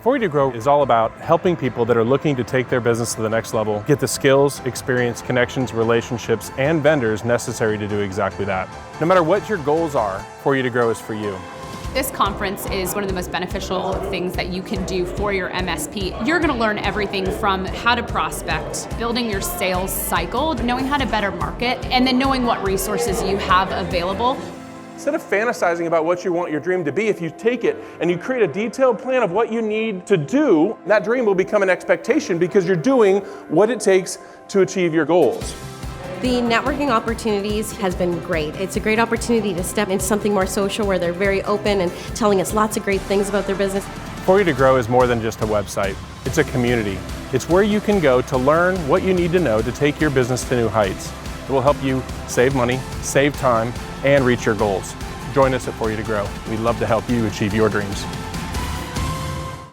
For You to Grow is all about helping people that are looking to take their business to the next level, get the skills, experience, connections, relationships, and vendors necessary to do exactly that. No matter what your goals are, For You to Grow is for you. This conference is one of the most beneficial things that you can do for your MSP. You're going to learn everything from how to prospect, building your sales cycle, knowing how to better market, and then knowing what resources you have available. Instead of fantasizing about what you want your dream to be, if you take it and you create a detailed plan of what you need to do, that dream will become an expectation because you're doing what it takes to achieve your goals. The networking opportunities has been great. It's a great opportunity to step into something more social where they're very open and telling us lots of great things about their business. For You to Grow is more than just a website. It's a community. It's where you can go to learn what you need to know to take your business to new heights. It will help you save money, save time, and reach your goals. Join us at For You to Grow. We'd love to help you achieve your dreams.